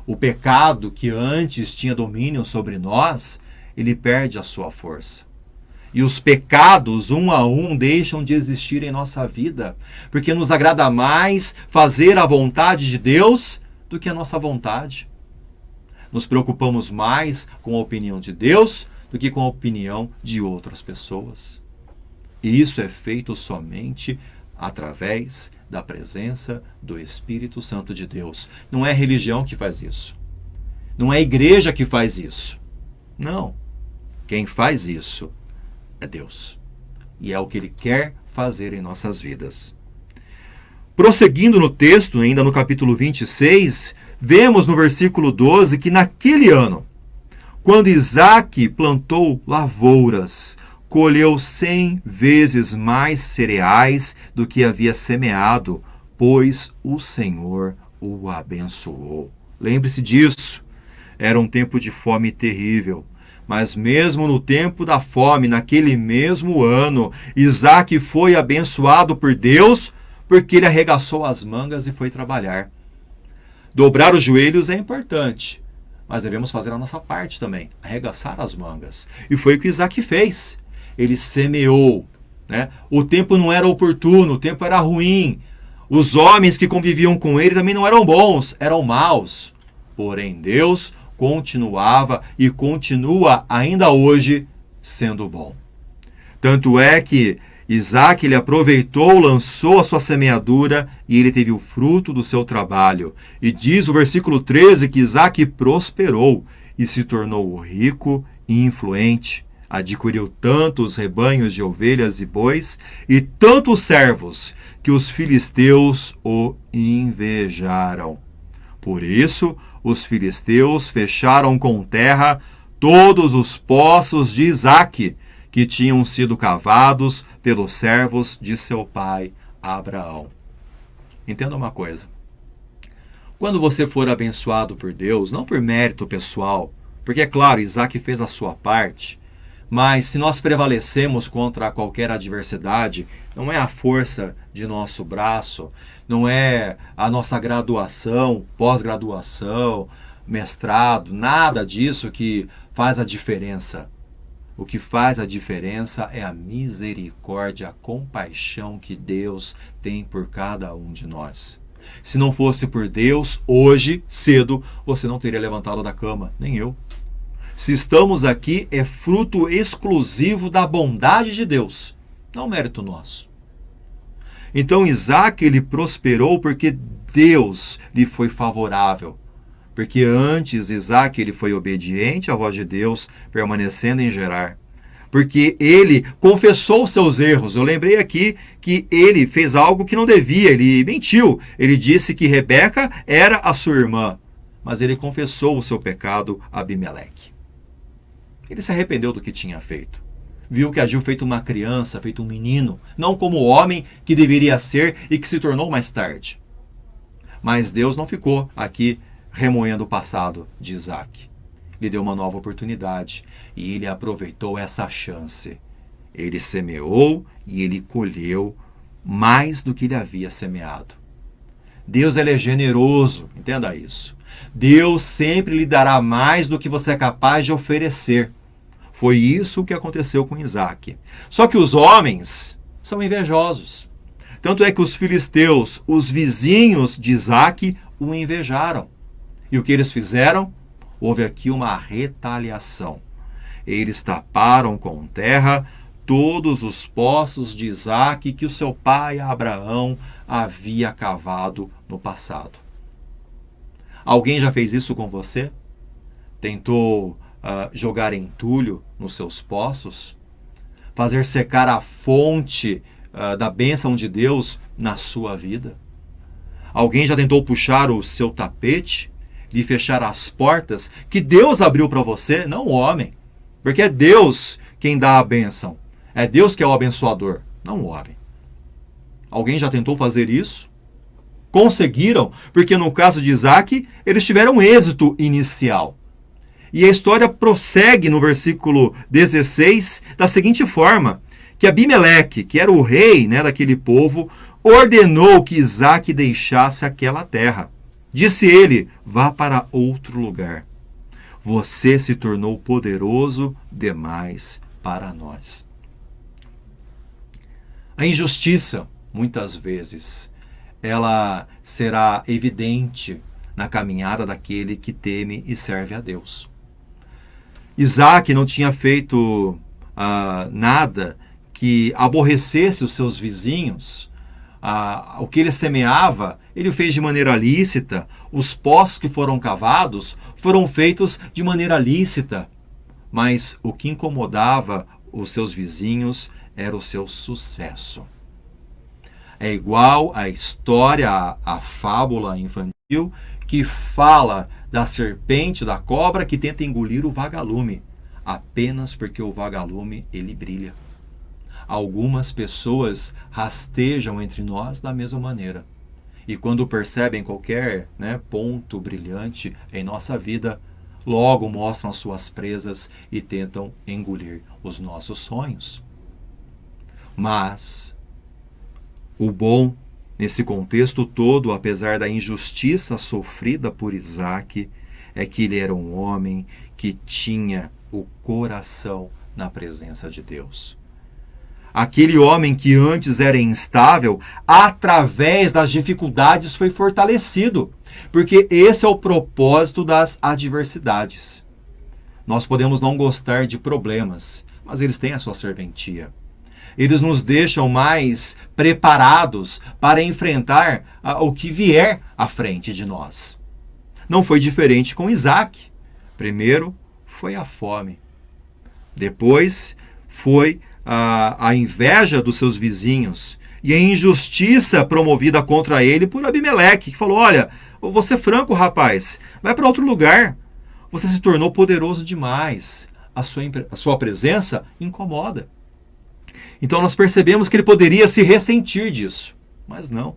O pecado que antes tinha domínio sobre nós, ele perde a sua força. E os pecados, um a um, deixam de existir em nossa vida, porque nos agrada mais fazer a vontade de Deus do que a nossa vontade. Nos preocupamos mais com a opinião de Deus do que com a opinião de outras pessoas. E isso é feito somente através da presença do Espírito Santo de Deus. Não é a religião que faz isso. Não é a igreja que faz isso. Não. Quem faz isso é Deus. E é o que Ele quer fazer em nossas vidas. Prosseguindo no texto, ainda no capítulo 26, vemos no versículo 12 que naquele ano, quando Isaque plantou lavouras, colheu 100 vezes mais cereais do que havia semeado, pois o Senhor o abençoou. Lembre-se disso. Era um tempo de fome terrível. Mas mesmo no tempo da fome, naquele mesmo ano, Isaque foi abençoado por Deus, porque ele arregaçou as mangas e foi trabalhar. Dobrar os joelhos é importante, mas devemos fazer a nossa parte também, arregaçar as mangas. E foi o que Isaque fez. Ele semeou, né? O tempo não era oportuno, o tempo era ruim. Os homens que conviviam com ele também não eram bons, eram maus. Porém, Deus continuava e continua ainda hoje sendo bom. Tanto é que Isaque ele aproveitou, lançou a sua semeadura e ele teve o fruto do seu trabalho. E diz o versículo 13 que Isaque prosperou e se tornou rico e influente. Adquiriu tantos rebanhos de ovelhas e bois e tantos servos que os filisteus o invejaram. Por isso, os filisteus fecharam com terra todos os poços de Isaque, que tinham sido cavados pelos servos de seu pai Abraão. Entenda uma coisa. Quando você for abençoado por Deus, não por mérito pessoal, porque é claro, Isaque fez a sua parte, mas se nós prevalecemos contra qualquer adversidade, não é a força de nosso braço, não é a nossa graduação, pós-graduação, mestrado, nada disso que faz a diferença. O que faz a diferença é a misericórdia, a compaixão que Deus tem por cada um de nós. Se não fosse por Deus, hoje, cedo, você não teria levantado da cama, nem eu. Se estamos aqui, é fruto exclusivo da bondade de Deus, não mérito nosso. Então Isaque ele prosperou porque Deus lhe foi favorável. Porque antes Isaque ele foi obediente à voz de Deus, permanecendo em Gerar. Porque ele confessou seus erros. Eu lembrei aqui que ele fez algo que não devia, ele mentiu. Ele disse que Rebeca era a sua irmã, mas ele confessou o seu pecado a Abimeleque. Ele se arrependeu do que tinha feito. Viu que agiu feito uma criança, feito um menino, não como o homem que deveria ser e que se tornou mais tarde. Mas Deus não ficou aqui remoendo o passado de Isaque. Lhe deu uma nova oportunidade e ele aproveitou essa chance. Ele semeou e ele colheu mais do que ele havia semeado. Deus ele é generoso, entenda isso. Deus sempre lhe dará mais do que você é capaz de oferecer. Foi isso que aconteceu com Isaque. Só que os homens são invejosos. Tanto é que os filisteus, os vizinhos de Isaque, o invejaram. E o que eles fizeram? Houve aqui uma retaliação. Eles taparam com terra todos os poços de Isaque que o seu pai Abraão havia cavado no passado. Alguém já fez isso com você? Tentou jogar entulho nos seus poços? Fazer secar a fonte da bênção de Deus na sua vida? Alguém já tentou puxar o seu tapete, lhe fechar as portas que Deus abriu para você? Não o homem, porque é Deus quem dá a bênção. É Deus que é o abençoador, não o homem. Alguém já tentou fazer isso? Conseguiram, porque no caso de Isaac, eles tiveram êxito inicial. E a história prossegue no versículo 16 da seguinte forma, que Abimeleque, que era o rei, daquele povo, ordenou que Isaac deixasse aquela terra. Disse ele, vá para outro lugar. Você se tornou poderoso demais para nós. A injustiça, muitas vezes, ela será evidente na caminhada daquele que teme e serve a Deus. Isaac não tinha feito nada que aborrecesse os seus vizinhos. O que ele semeava, ele fez de maneira lícita. Os poços que foram cavados foram feitos de maneira lícita. Mas o que incomodava os seus vizinhos era o seu sucesso. É igual à história, à fábula infantil, que fala da serpente, da cobra que tenta engolir o vagalume, apenas porque o vagalume ele brilha. Algumas pessoas rastejam entre nós da mesma maneira. E quando percebem qualquer ponto brilhante em nossa vida, logo mostram as suas presas e tentam engolir os nossos sonhos. Mas o bom, nesse contexto todo, apesar da injustiça sofrida por Isaac, é que ele era um homem que tinha o coração na presença de Deus. Aquele homem que antes era instável, através das dificuldades foi fortalecido, porque esse é o propósito das adversidades. Nós podemos não gostar de problemas, mas eles têm a sua serventia. Eles nos deixam mais preparados para enfrentar o que vier à frente de nós. Não foi diferente com Isaac. Primeiro foi a fome. Depois foi a inveja dos seus vizinhos e a injustiça promovida contra ele por Abimeleque, que falou, olha, vou ser franco, rapaz, vai para outro lugar. Você se tornou poderoso demais. A sua presença incomoda. Então nós percebemos que ele poderia se ressentir disso, mas não.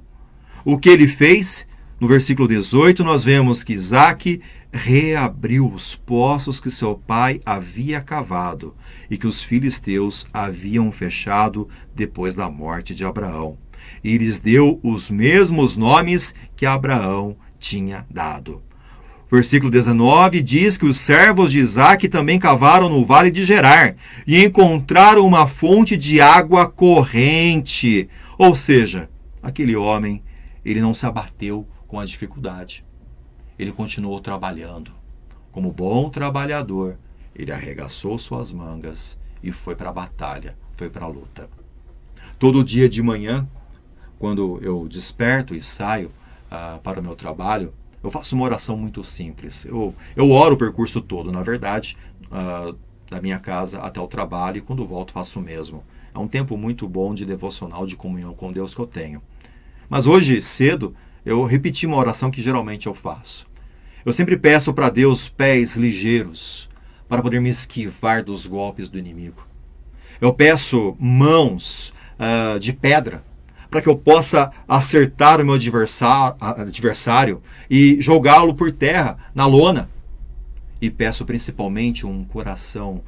O que ele fez, no versículo 18, nós vemos que Isaac reabriu os poços que seu pai havia cavado e que os filisteus haviam fechado depois da morte de Abraão. E lhes deu os mesmos nomes que Abraão tinha dado. Versículo 19 diz que os servos de Isaac também cavaram no vale de Gerar e encontraram uma fonte de água corrente. Ou seja, aquele homem, ele não se abateu com a dificuldade. Ele continuou trabalhando. Como bom trabalhador, ele arregaçou suas mangas e foi para a batalha, foi para a luta. Todo dia de manhã, quando eu desperto e saio para o meu trabalho, eu faço uma oração muito simples. Eu oro o percurso todo, na verdade, da minha casa até o trabalho, e quando volto faço o mesmo. É um tempo muito bom de devocional, de comunhão com Deus que eu tenho. Mas hoje, cedo, eu repeti uma oração que geralmente eu faço. Eu sempre peço para Deus pés ligeiros, para poder me esquivar dos golpes do inimigo. Eu peço mãos de pedra, para que eu possa acertar o meu adversário e jogá-lo por terra, na lona. E peço principalmente um coração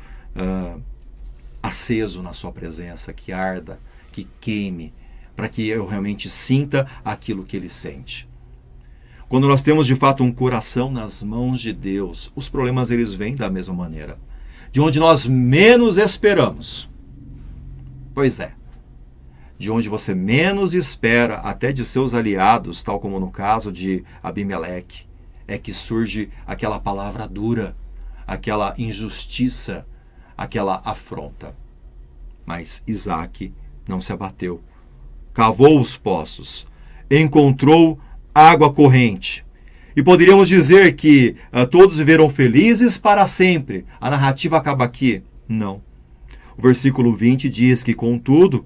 aceso na sua presença, que arda, que queime, para que eu realmente sinta aquilo que ele sente. Quando nós temos de fato um coração nas mãos de Deus, os problemas eles vêm da mesma maneira. De onde nós menos esperamos. Pois é. De onde você menos espera, até de seus aliados, tal como no caso de Abimeleque, é que surge aquela palavra dura, aquela injustiça, aquela afronta. Mas Isaac não se abateu. Cavou os poços, encontrou água corrente. E poderíamos dizer que todos viveram felizes para sempre. A narrativa acaba aqui? Não. O versículo 20 diz que, contudo,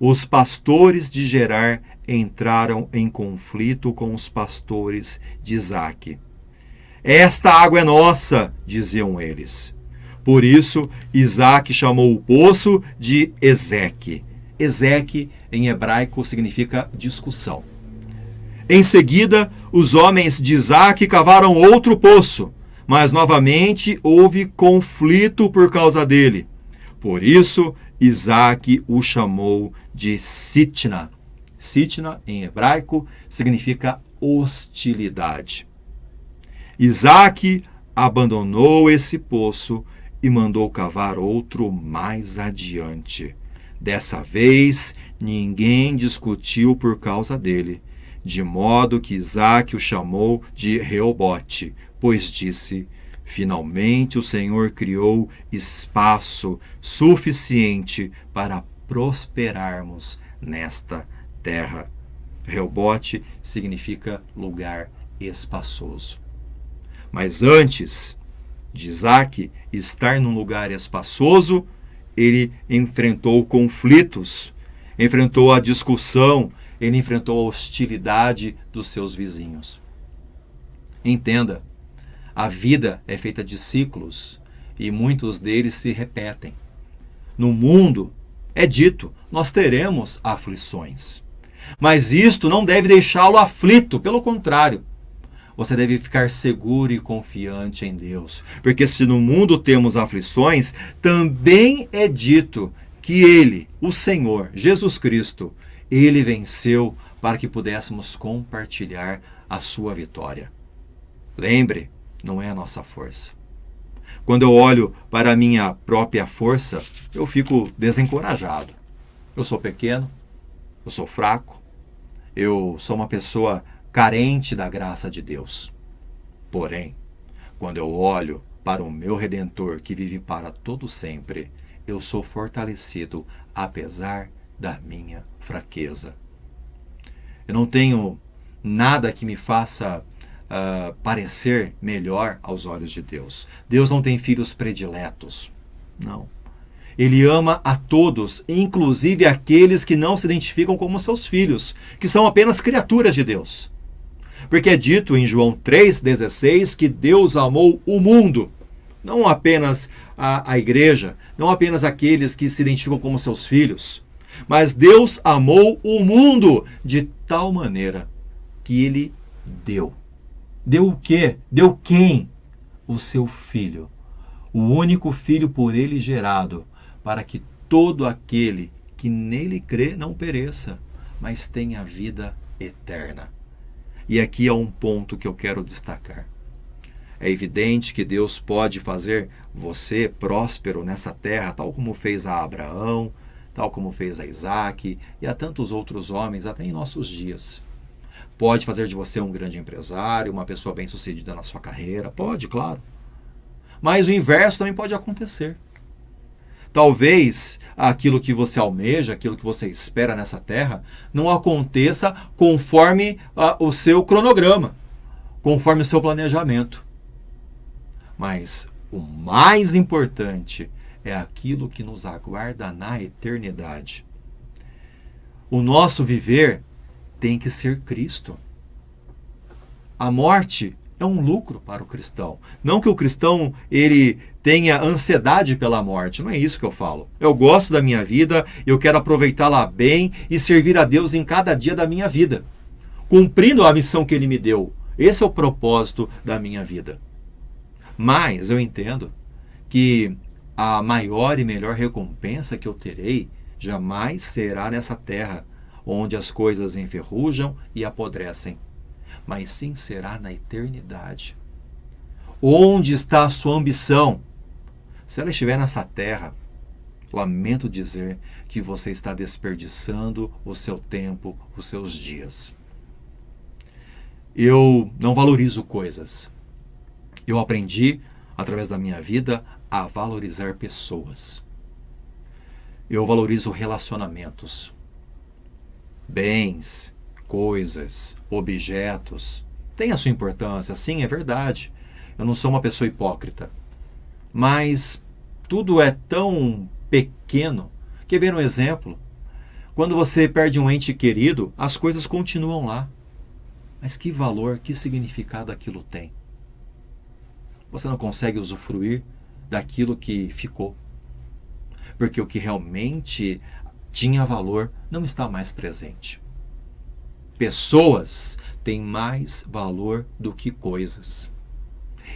os pastores de Gerar entraram em conflito com os pastores de Isaque. Esta água é nossa, diziam eles. Por isso, Isaque chamou o poço de Ezeque. Ezeque, em hebraico, significa discussão. Em seguida, os homens de Isaque cavaram outro poço, mas novamente houve conflito por causa dele. Por isso, Isaque o chamou de Sitna. Sitna, em hebraico, significa hostilidade. Isaque abandonou esse poço e mandou cavar outro mais adiante. Dessa vez, ninguém discutiu por causa dele, de modo que Isaque o chamou de Reobote, pois disse: finalmente o Senhor criou espaço suficiente para prosperarmos nesta terra. Reobote significa lugar espaçoso. Mas antes de Isaque estar num lugar espaçoso, ele enfrentou conflitos, enfrentou a discussão, ele enfrentou a hostilidade dos seus vizinhos. Entenda, a vida é feita de ciclos e muitos deles se repetem. No mundo, é dito, nós teremos aflições. Mas isto não deve deixá-lo aflito, pelo contrário. Você deve ficar seguro e confiante em Deus. Porque se no mundo temos aflições, também é dito que Ele, o Senhor, Jesus Cristo, Ele venceu para que pudéssemos compartilhar a sua vitória. Lembre, não é a nossa força. Quando eu olho para a minha própria força, eu fico desencorajado. Eu sou pequeno, eu sou fraco, eu sou uma pessoa carente da graça de Deus. Porém, quando eu olho para o meu Redentor que vive para todo sempre, eu sou fortalecido apesar da minha fraqueza. Eu não tenho nada que me faça parecer melhor aos olhos de Deus. Deus não tem filhos prediletos. Não. Ele ama a todos, inclusive aqueles que não se identificam como seus filhos, que são apenas criaturas de Deus. Porque é dito em João 3,16 que Deus amou o mundo, não apenas a igreja, não apenas aqueles que se identificam como seus filhos, mas Deus amou o mundo de tal maneira que Ele deu. Deu o quê? Deu quem? O seu Filho, o único Filho por Ele gerado, para que todo aquele que nele crê não pereça, mas tenha vida eterna. E aqui é um ponto que eu quero destacar. É evidente que Deus pode fazer você próspero nessa terra, tal como fez a Abraão, tal como fez a Isaque e a tantos outros homens, até em nossos dias. Pode fazer de você um grande empresário, uma pessoa bem-sucedida na sua carreira, pode, claro. Mas o inverso também pode acontecer. Talvez aquilo que você almeja, aquilo que você espera nessa terra, não aconteça conforme o seu cronograma, conforme o seu planejamento. Mas o mais importante é aquilo que nos aguarda na eternidade. O nosso viver tem que ser Cristo. A morte é um lucro para o cristão. Não que o cristão ele tenha ansiedade pela morte, não é isso que eu falo. Eu gosto da minha vida, eu quero aproveitá-la bem e servir a Deus em cada dia da minha vida, cumprindo a missão que Ele me deu. Esse é o propósito da minha vida. Mas eu entendo que a maior e melhor recompensa que eu terei jamais será nessa terra, onde as coisas enferrujam e apodrecem, mas sim será na eternidade. Onde está a sua ambição? Se ela estiver nessa terra, lamento dizer que você está desperdiçando o seu tempo, os seus dias. Eu não valorizo coisas. Eu aprendi, através da minha vida, a valorizar pessoas. Eu valorizo relacionamentos. Bens, coisas, objetos, têm a sua importância, sim, é verdade. Eu não sou uma pessoa hipócrita. Mas tudo é tão pequeno. Quer ver um exemplo? Quando você perde um ente querido, as coisas continuam lá. Mas que valor, que significado aquilo tem? Você não consegue usufruir daquilo que ficou. Porque o que realmente tinha valor não está mais presente. Pessoas têm mais valor do que coisas.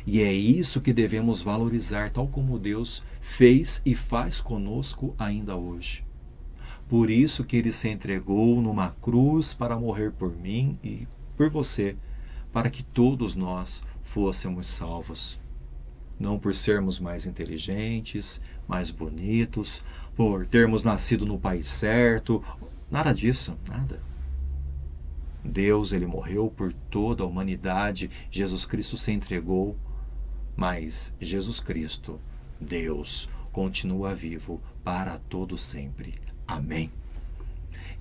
E é isso que devemos valorizar, tal como Deus fez e faz conosco ainda hoje. Por isso que Ele se entregou numa cruz para morrer por mim e por você, para que todos nós fôssemos salvos. Não por sermos mais inteligentes, mais bonitos, por termos nascido no país certo, nada disso, nada. Deus, Ele morreu por toda a humanidade, Jesus Cristo se entregou, mas Jesus Cristo, Deus, continua vivo para todo sempre. Amém.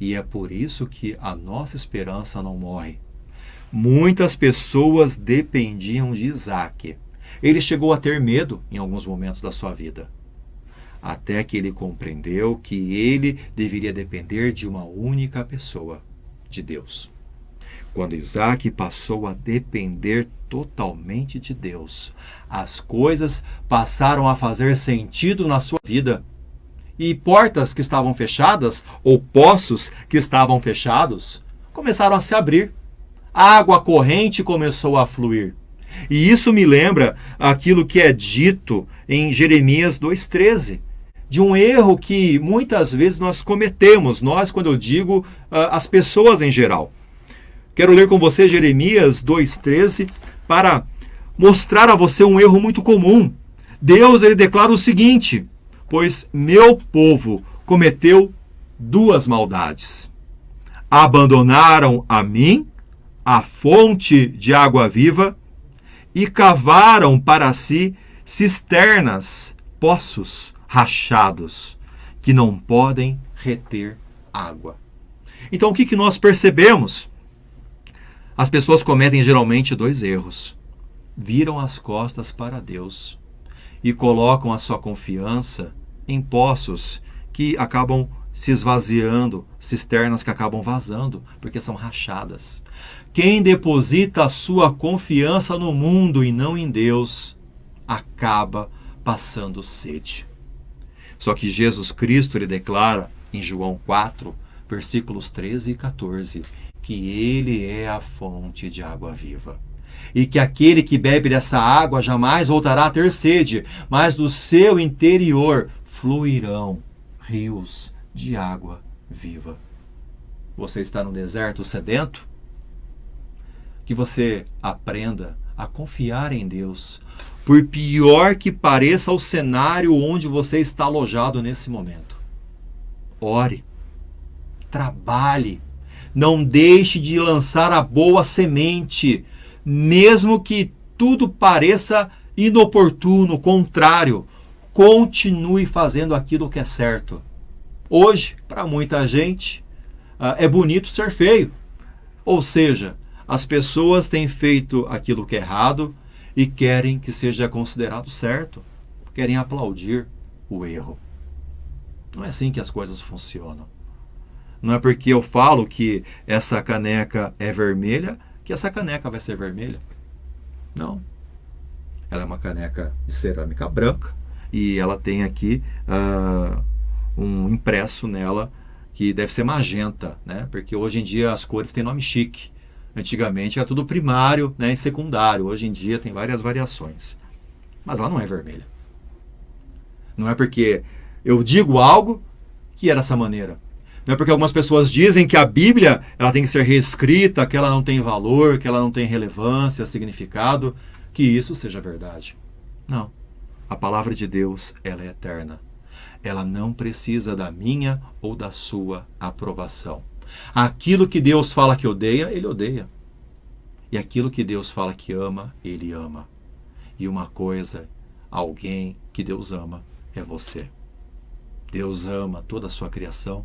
E é por isso que a nossa esperança não morre. Muitas pessoas dependiam de Isaac. Ele chegou a ter medo em alguns momentos da sua vida, até que ele compreendeu que ele deveria depender de uma única pessoa, de Deus. Quando Isaac passou a depender totalmente de Deus, as coisas passaram a fazer sentido na sua vida. E portas que estavam fechadas, ou poços que estavam fechados, começaram a se abrir. A água corrente começou a fluir. E isso me lembra aquilo que é dito em Jeremias 2,13, de um erro que muitas vezes nós cometemos, nós, quando eu digo as pessoas em geral. Quero ler com você Jeremias 2,13 para mostrar a você um erro muito comum. Deus, ele declara o seguinte: pois meu povo cometeu duas maldades. Abandonaram a mim, a fonte de água viva, e cavaram para si cisternas, poços rachados, que não podem reter água. Então o que nós percebemos? As pessoas cometem geralmente dois erros. Viram as costas para Deus e colocam a sua confiança em poços que acabam se esvaziando, cisternas que acabam vazando, porque são rachadas. Quem deposita a sua confiança no mundo e não em Deus, acaba passando sede. Só que Jesus Cristo, ele declara em João 4, versículos 13 e 14, que ele é a fonte de água viva. E que aquele que bebe dessa água jamais voltará a ter sede, mas do seu interior fluirão rios de água viva. Você está no deserto sedento? Que você aprenda a confiar em Deus, por pior que pareça o cenário onde você está alojado nesse momento. Ore, trabalhe, não deixe de lançar a boa semente, mesmo que tudo pareça inoportuno, contrário, continue fazendo aquilo que é certo. Hoje, para muita gente, é bonito ser feio. Ou seja, as pessoas têm feito aquilo que é errado e querem que seja considerado certo. Querem aplaudir o erro. Não é assim que as coisas funcionam. Não é porque eu falo que essa caneca é vermelha que essa caneca vai ser vermelha. Não. Ela é uma caneca de cerâmica branca e ela tem aqui um impresso nela que deve ser magenta, né? Porque hoje em dia as cores têm nome chique. Antigamente era tudo primário, né, e secundário. Hoje em dia tem várias variações. Mas ela não é vermelha. Não é porque eu digo algo que é dessa maneira. Não é porque algumas pessoas dizem que a Bíblia ela tem que ser reescrita, que ela não tem valor, que ela não tem relevância, significado, que isso seja verdade. Não. A palavra de Deus, ela é eterna. Ela não precisa da minha ou da sua aprovação. Aquilo que Deus fala que odeia, ele odeia. E aquilo que Deus fala que ama, ele ama. E uma coisa, alguém que Deus ama é você. Deus ama toda a sua criação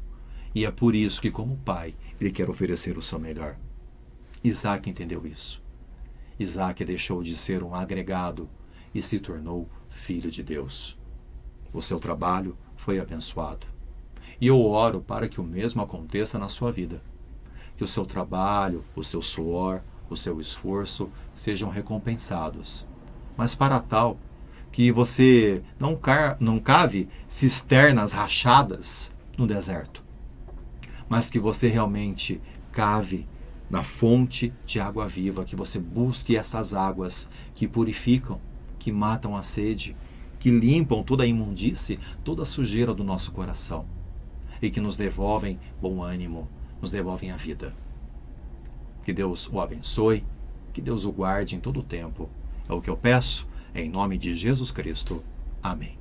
e é por isso que, como pai, ele quer oferecer o seu melhor. Isaac entendeu isso. Isaac deixou de ser um agregado e se tornou filho de Deus. O seu trabalho foi abençoado. E eu oro para que o mesmo aconteça na sua vida. Que o seu trabalho, o seu suor, o seu esforço sejam recompensados. Mas para tal, que você não cave cisternas rachadas no deserto, mas que você realmente cave na fonte de água viva, que você busque essas águas que purificam, que matam a sede, que limpam toda a imundície, toda a sujeira do nosso coração e que nos devolvem bom ânimo, nos devolvem a vida. Que Deus o abençoe, que Deus o guarde em todo o tempo. É o que eu peço, em nome de Jesus Cristo. Amém.